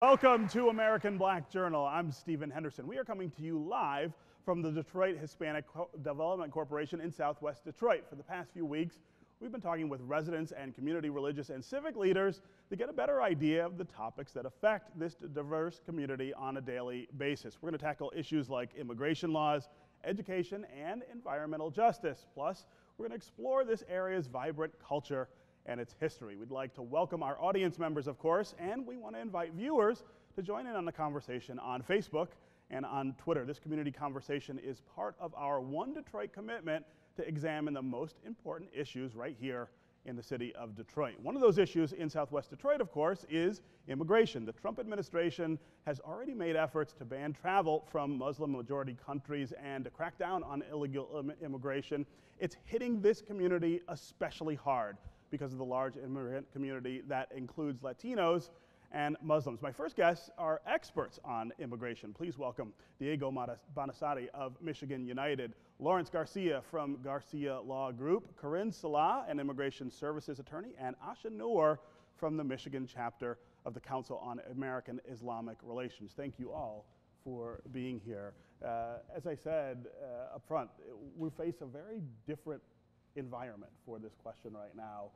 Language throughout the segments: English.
Welcome to American Black Journal. I'm Stephen Henderson. We are coming to you live from the Detroit Hispanic Development Corporation in Southwest Detroit. For the past few weeks, we've been talking with residents and community, religious, and civic leaders to get a better idea of the topics that affect this diverse community on a daily basis. We're going to tackle issues like immigration laws, education, and environmental justice. Plus, we're going to explore this area's vibrant culture and its history. We'd like to welcome our audience members, of course, and we want to invite viewers to join in on the conversation on Facebook and on Twitter. This community conversation is part of our One Detroit commitment to examine the most important issues right here in the city of Detroit. One of those issues in Southwest Detroit, of course, is immigration. The Trump administration has already made efforts to ban travel from Muslim-majority countries and to crack down on illegal immigration. It's hitting this community especially hard because of the large immigrant community that includes Latinos and Muslims. My first guests are experts on immigration. Please welcome Diego Bonasati of Michigan United, Lawrence Garcia from Garcia Law Group, Corinne Salah, an immigration services attorney, and Asha Noor from the Michigan chapter of the Council on American Islamic Relations. Thank you all for being here. As I said up front, we face a very different environment for this question right now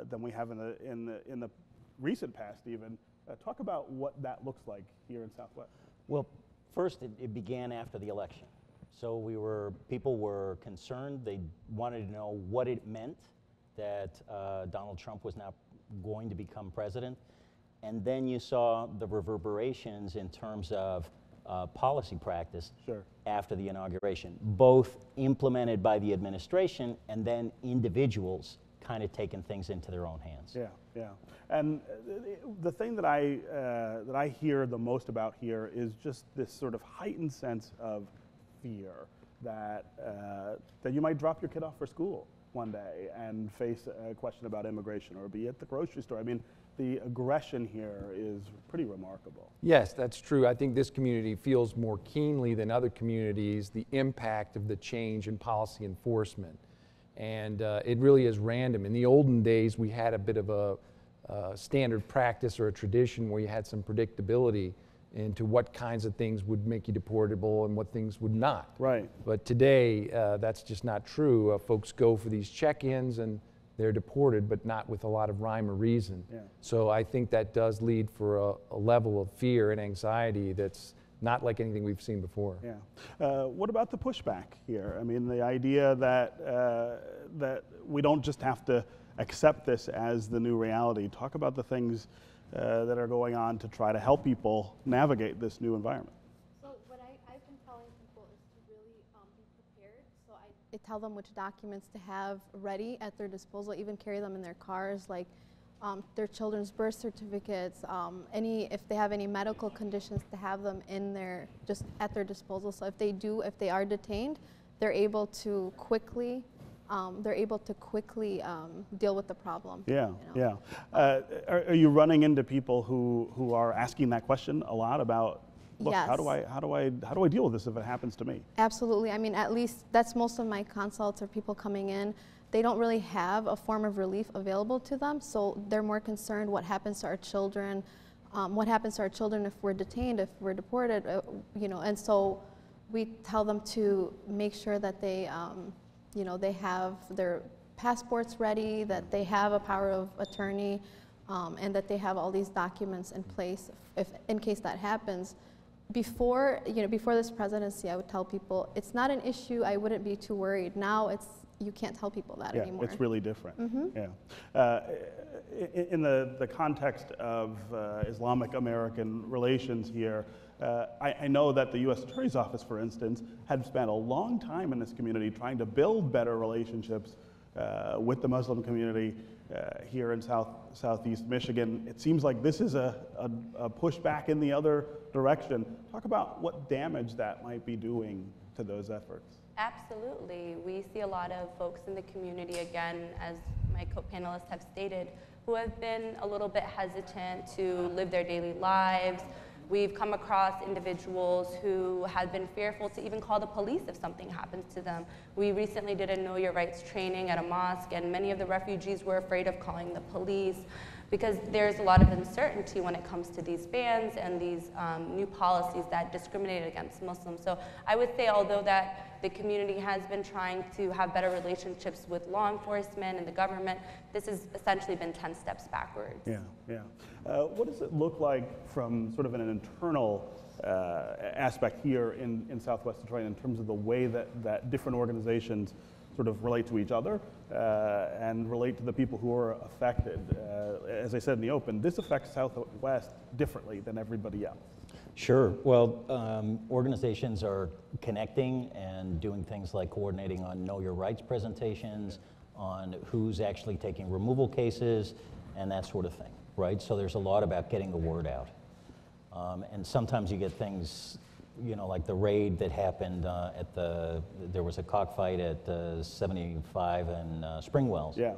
than we have in the recent past even. Talk about what that looks like here in Southwest. Well, first it began after the election. So people were concerned. They wanted to know what it meant that Donald Trump was now going to become president. And then you saw the reverberations in terms of policy practice after the inauguration, both implemented by the administration and then individuals kind of taking things into their own hands. Yeah. And the thing that I hear the most about here is just this sort of heightened sense of fear that you might drop your kid off for school one day and face a question about immigration, or be at the grocery store. I mean, the aggression here is pretty remarkable. Yes, that's true. I think this community feels more keenly than other communities the impact of the change in policy enforcement. And it really is random. In the olden days, we had a bit of a standard practice or a tradition where you had some predictability into what kinds of things would make you deportable and what things would not. Right. But today, that's just not true. Folks go for these check-ins and they're deported, but not with a lot of rhyme or reason. Yeah. So I think that does lead for a level of fear and anxiety that's not like anything we've seen before. Yeah. What about the pushback here? I mean, the idea that we don't just have to accept this as the new reality. Talk about the things that are going on to try to help people navigate this new environment. So what I've been telling people is to really be prepared. So I tell them which documents to have ready at their disposal, even carry them in their cars, like their children's birth certificates, if they have any medical conditions, to have them just at their disposal. So if they are detained, they're able to quickly deal with the problem. Yeah, you know? yeah. Are you running into people who are asking that question a lot about, look, yes. how do I deal with this if it happens to me? Absolutely. I mean, at least that's most of my consults, or people coming in. They don't really have a form of relief available to them, so they're more concerned what happens to our children, if we're detained, if we're deported, and so we tell them to make sure that they have their passports ready, that they have a power of attorney, and that they have all these documents in place in case that happens. Before this presidency, I would tell people it's not an issue. I wouldn't be too worried. Now you can't tell people that anymore. Yeah, it's really different. Mm-hmm. Yeah. In the context of Islamic American relations here, I know that the U.S. Attorney's Office, for instance, had spent a long time in this community trying to build better relationships with the Muslim community here in Southeast Michigan. It seems like this is a pushback in the other direction. Talk about what damage that might be doing to those efforts. Absolutely. We see a lot of folks in the community, again, as my co-panelists have stated, who have been a little bit hesitant to live their daily lives. We've come across individuals who have been fearful to even call the police if something happens to them. We recently did a Know Your Rights training at a mosque, and many of the refugees were afraid of calling the police. because there's a lot of uncertainty when it comes to these bans and these new policies that discriminate against Muslims. So I would say, although that the community has been trying to have better relationships with law enforcement and the government, this has essentially been 10 steps backwards. Yeah, yeah. What does it look like from sort of an internal aspect here in Southwest Detroit in terms of the way that different organizations sort of relate to each other and relate to the people who are affected? As I said in the open, this affects Southwest differently than everybody else. Sure. Well, organizations are connecting and doing things like coordinating on Know Your Rights presentations, on who's actually taking removal cases, and that sort of thing, right? So there's a lot about getting the word out. And sometimes you get things, you know, like the raid that happened there was a cockfight at 75 and Springwells. Yeah.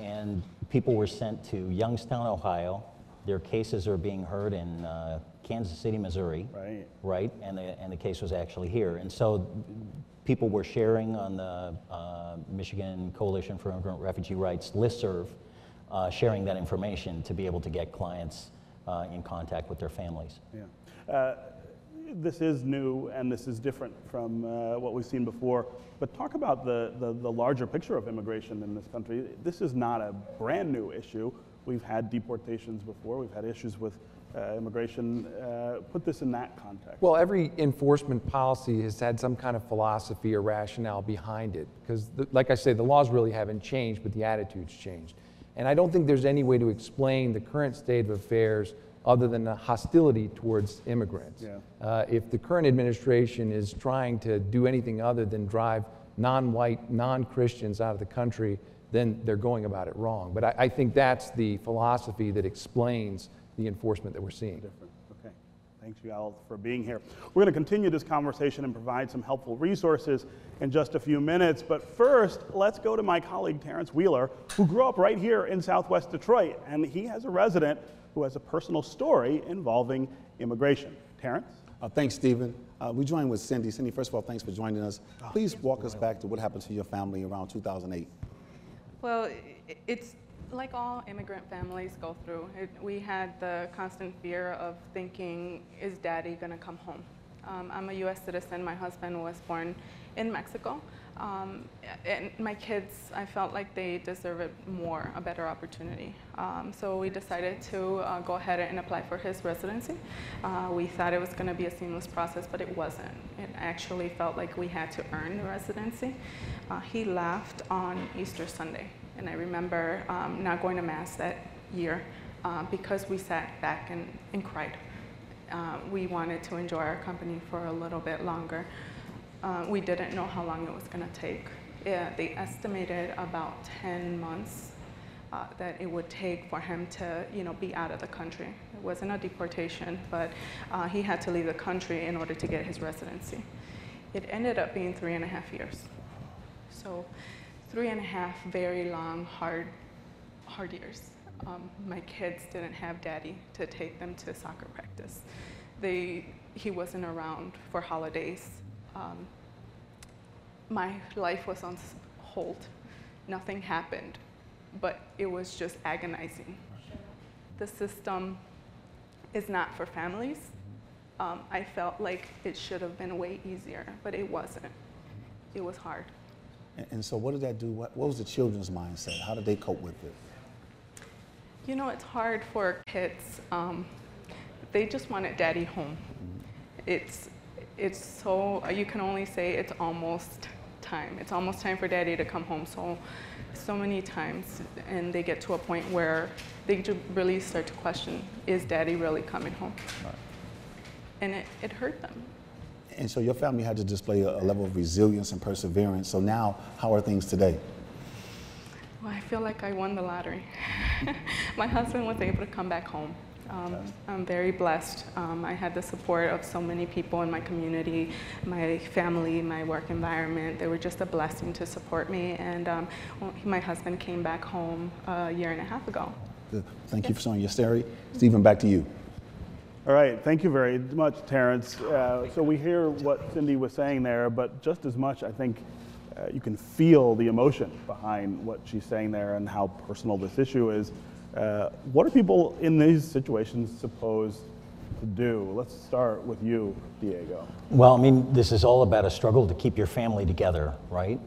And people were sent to Youngstown, Ohio. Their cases are being heard in Kansas City, Missouri. Right. Right, and the case was actually here. And so people were sharing on the Michigan Coalition for Immigrant Refugee Rights listserv, sharing that information to be able to get clients in contact with their families. Yeah. This is new and this is different from what we've seen before, but talk about the larger picture of immigration in this country. This is not a brand new issue. We've had deportations before, we've had issues with immigration. Put this in that context. Well, every enforcement policy has had some kind of philosophy or rationale behind it, because like I say, the laws really haven't changed, but the attitudes changed. And I don't think there's any way to explain the current state of affairs other than the hostility towards immigrants. Yeah. If the current administration is trying to do anything other than drive non-white, non-Christians out of the country, then they're going about it wrong. But I think that's the philosophy that explains the enforcement that we're seeing. Different. Okay. Thanks you all for being here. We're going to continue this conversation and provide some helpful resources in just a few minutes. But first, let's go to my colleague Terrence Wheeler, who grew up right here in Southwest Detroit, and he has a resident who has a personal story involving immigration. Terrence? Thanks, Stephen. We join with Cindy. Cindy, first of all, thanks for joining us. Please walk us back to what happened to your family around 2008. Well, it's like all immigrant families go through. We had the constant fear of thinking, is daddy gonna come home? I'm a US citizen. My husband was born in Mexico. And my kids, I felt like they deserved more, a better opportunity. So we decided to go ahead and apply for his residency. We thought it was gonna be a seamless process, but it wasn't. It actually felt like we had to earn the residency. He left on Easter Sunday. And I remember not going to Mass that year because we sat back and cried. We wanted to enjoy our company for a little bit longer. We didn't know how long it was going to take. They estimated about 10 months that it would take for him to, be out of the country. It wasn't a deportation, but he had to leave the country in order to get his residency. It ended up being 3.5 years. So 3.5 very long, hard years. My kids didn't have daddy to take them to soccer practice. He wasn't around for holidays. My life was on hold. Nothing happened, but it was just agonizing. The system is not for families. I felt like it should have been way easier, but it wasn't. It was hard. And so what did that do? What was the children's mindset? How did they cope with it? It's hard for kids. They just wanted daddy home. It's so, you can only say it's almost time. It's almost time for daddy to come home so many times, and they get to a point where they really start to question, is daddy really coming home? Right. And it hurt them. And so your family had to display a level of resilience and perseverance. So now, how are things today? Well, I feel like I won the lottery. My husband was able to come back home. I'm very blessed. I had the support of so many people in my community, my family, my work environment. They were just a blessing to support me. And my husband came back home a year and a half ago. Good. Thank you for sharing your story. Stephen, back to you. All right, thank you very much, Terrence. So we hear what Cindy was saying there, but just as much, I think you can feel the emotion behind what she's saying there and how personal this issue is. What are people in these situations supposed to do? Let's start with you, Diego. Well, I mean, this is all about a struggle to keep your family together, right?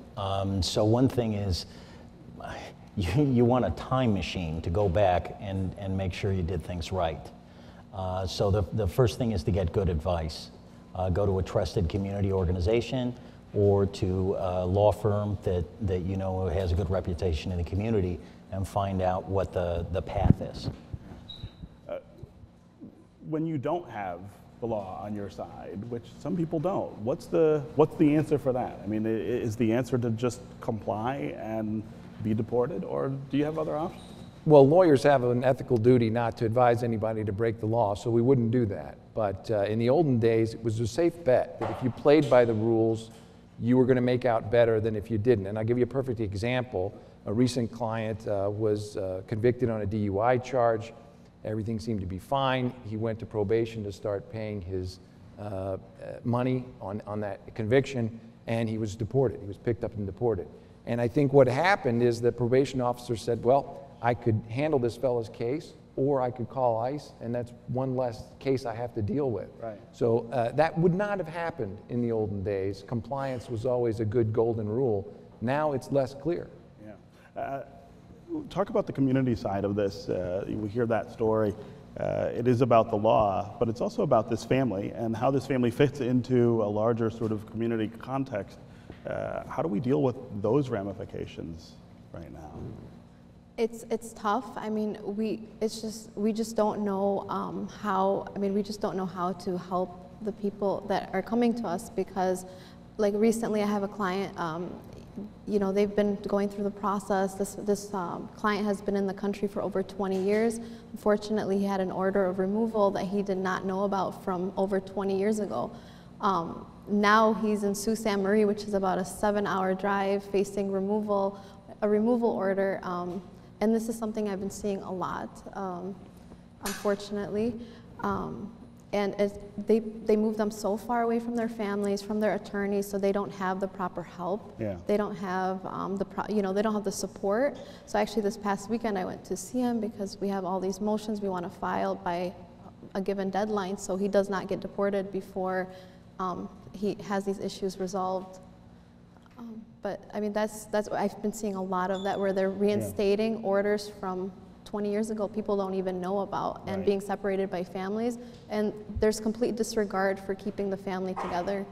So one thing is, you want a time machine to go back and make sure you did things right. So the first thing is to get good advice. Go to a trusted community organization or to a law firm that you know has a good reputation in the community and find out what the path is. When you don't have the law on your side, which some people don't, what's the answer for that? I mean, is the answer to just comply and be deported, or do you have other options? Well, lawyers have an ethical duty not to advise anybody to break the law, so we wouldn't do that. But in the olden days, it was a safe bet that if you played by the rules, you were going to make out better than if you didn't. And I'll give you a perfect example. A recent client was convicted on a DUI charge. Everything seemed to be fine. He went to probation to start paying his money on that conviction, and he was deported. He was picked up and deported. And I think what happened is the probation officer said, well, I could handle this fellow's case, or I could call ICE, and that's one less case I have to deal with. Right. So that would not have happened in the olden days. Compliance was always a good golden rule. Now it's less clear. Yeah. Talk about the community side of this. We hear that story. It is about the law, but it's also about this family and how this family fits into a larger sort of community context. How do we deal with those ramifications right now? It's tough. I mean, we just don't know how. I mean, we just don't know how to help the people that are coming to us because, like recently, I have a client. You know, they've been going through the process. This client has been in the country for over 20 years. Unfortunately, he had an order of removal that he did not know about from over 20 years ago. Now he's in Sault Ste. Marie, which is about a 7-hour drive, facing a removal order. And this is something I've been seeing a lot, unfortunately. And they move them so far away from their families, from their attorneys, so they don't have the proper help. Yeah. They don't have they don't have the support. So actually, this past weekend, I went to see him because we have all these motions we want to file by a given deadline, so he does not get deported before he has these issues resolved. But I mean, that's I've been seeing a lot of that where they're reinstating orders from 20 years ago people don't even know about, and being separated by families, and there's complete disregard for keeping the family together.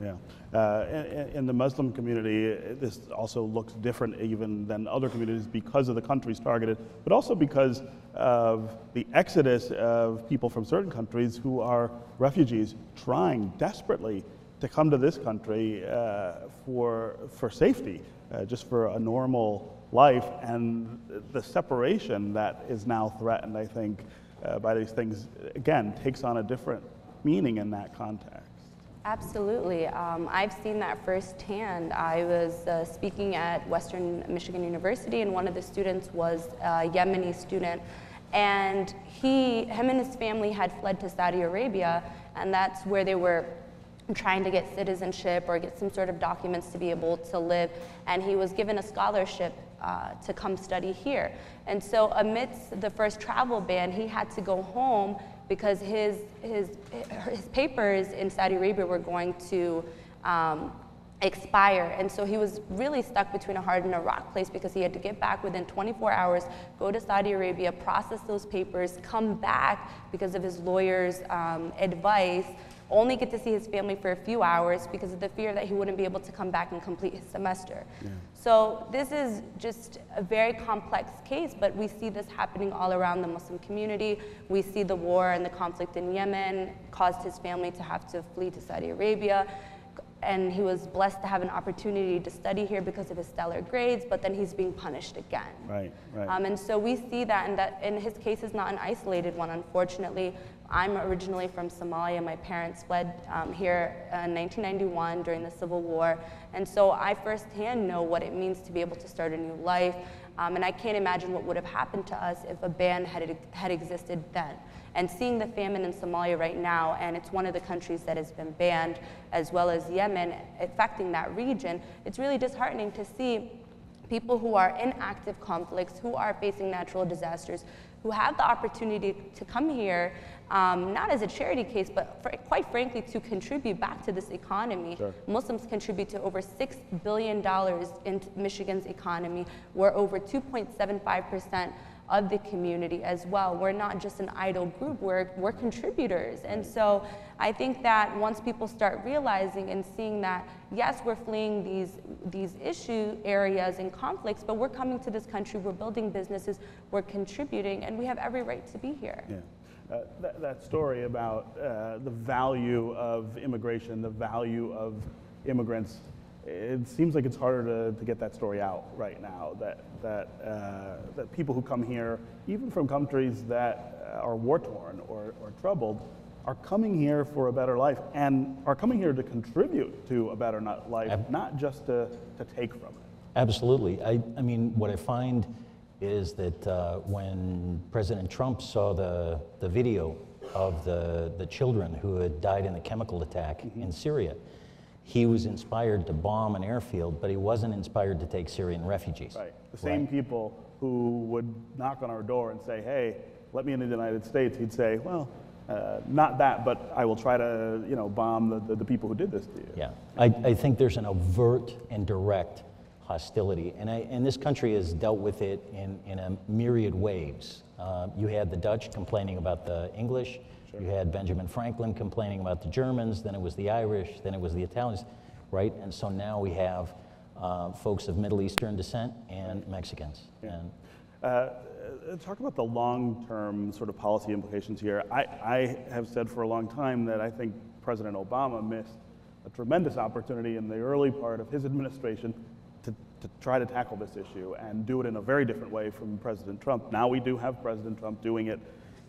In the Muslim community, this also looks different even than other communities because of the countries targeted, but also because of the exodus of people from certain countries who are refugees trying desperately to come to this country for safety, just for a normal life, and the separation that is now threatened, I think, by these things, again, takes on a different meaning in that context. Absolutely. I've seen that firsthand. I was speaking at Western Michigan University, and one of the students was a Yemeni student, and him and his family had fled to Saudi Arabia, and that's where they were trying to get citizenship or get some sort of documents to be able to live, and he was given a scholarship to come study here. And so amidst the first travel ban, he had to go home because his papers in Saudi Arabia were going to expire. And so he was really stuck between a hard and a rock place because he had to get back within 24 hours, go to Saudi Arabia, process those papers, come back because of his lawyer's advice, only get to see his family for a few hours because of the fear that he wouldn't be able to come back and complete his semester. Yeah. So this is just a very complex case, but we see this happening all around the Muslim community. We see the war and the conflict in Yemen caused his family to have to flee to Saudi Arabia, and he was blessed to have an opportunity to study here because of his stellar grades, but then he's being punished again. Right. And so we see that, and his case is not an isolated one, unfortunately. I'm originally from Somalia. My parents fled here in 1991 during the Civil War. And so I firsthand know what it means to be able to start a new life. And I can't imagine what would have happened to us if a ban had existed then. And seeing the famine in Somalia right now, and it's one of the countries that has been banned, as well as Yemen, affecting that region, it's really disheartening to see people who are in active conflicts, who are facing natural disasters, who have the opportunity to come here, not as a charity case, but quite frankly, to contribute back to this economy. Sure. Muslims contribute to over $6 billion in Michigan's economy. We're over 2.75% of the community as well. We're not just an idle group, we're contributors. And so I think that once people start realizing and seeing that, yes, we're fleeing these issue areas and conflicts, but we're coming to this country, we're building businesses, we're contributing, and we have every right to be here. Yeah. That story about the value of immigration, the value of immigrants, it seems like it's harder to get that story out right now, that people who come here, even from countries that are war-torn or troubled, are coming here for a better life and are coming here to contribute to a better life, not just to take from it. Absolutely. I mean, what I find is that when President Trump saw the video of the children who had died in the chemical attack in Syria, he was inspired to bomb an airfield, but he wasn't inspired to take Syrian refugees. Right. The same people who would knock on our door and say, hey, let me into the United States, he'd say, well, not that, but I will try to, bomb the people who did this to you. Yeah. I think there's an overt and direct hostility, and this country has dealt with it in a myriad ways. You had the Dutch complaining about the English. Sure. You had Benjamin Franklin complaining about the Germans, then it was the Irish, then it was the Italians, right? And so now we have folks of Middle Eastern descent and Mexicans. Yeah. Talk about the long-term sort of policy implications here. I have said for a long time that I think President Obama missed a tremendous opportunity in the early part of his administration to try to tackle this issue and do it in a very different way from President Trump. Now we do have President Trump doing it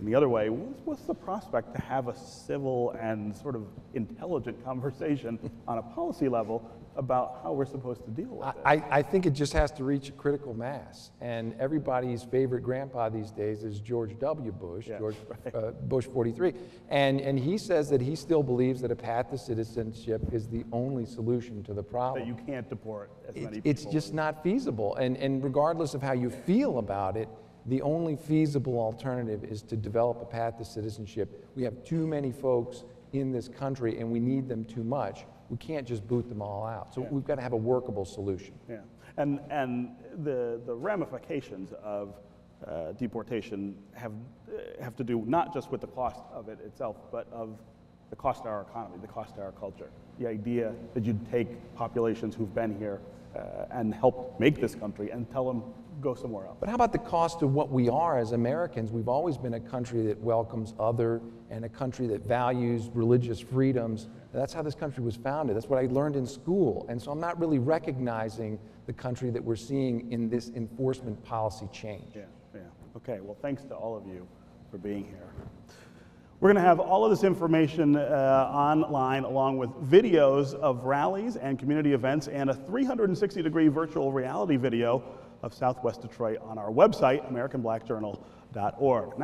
in the other way. What's the prospect to have a civil and sort of intelligent conversation on a policy level about how we're supposed to deal with it? I think it just has to reach a critical mass. And everybody's favorite grandpa these days is George W. Bush, Yeah, Bush 43. And he says that he still believes that a path to citizenship is the only solution to the problem. That you can't deport as many people. It's just not feasible. And regardless of how you feel about it, the only feasible alternative is to develop a path to citizenship. We have too many folks in this country and we need them too much. We can't just boot them all out. So we've got to have a workable solution. Yeah, and the ramifications of deportation have to do not just with the cost of it itself, but of the cost to our economy, the cost to our culture. The idea that you'd take populations who've been here and help make this country and tell them go somewhere else. But how about the cost of what we are as Americans? We've always been a country that welcomes other and a country that values religious freedoms. That's how this country was founded. That's what I learned in school. And so I'm not really recognizing the country that we're seeing in this enforcement policy change. Yeah. Okay, well, thanks to all of you for being here. We're going to have all of this information online, along with videos of rallies and community events and a 360-degree virtual reality video of Southwest Detroit on our website, AmericanBlackJournal.org.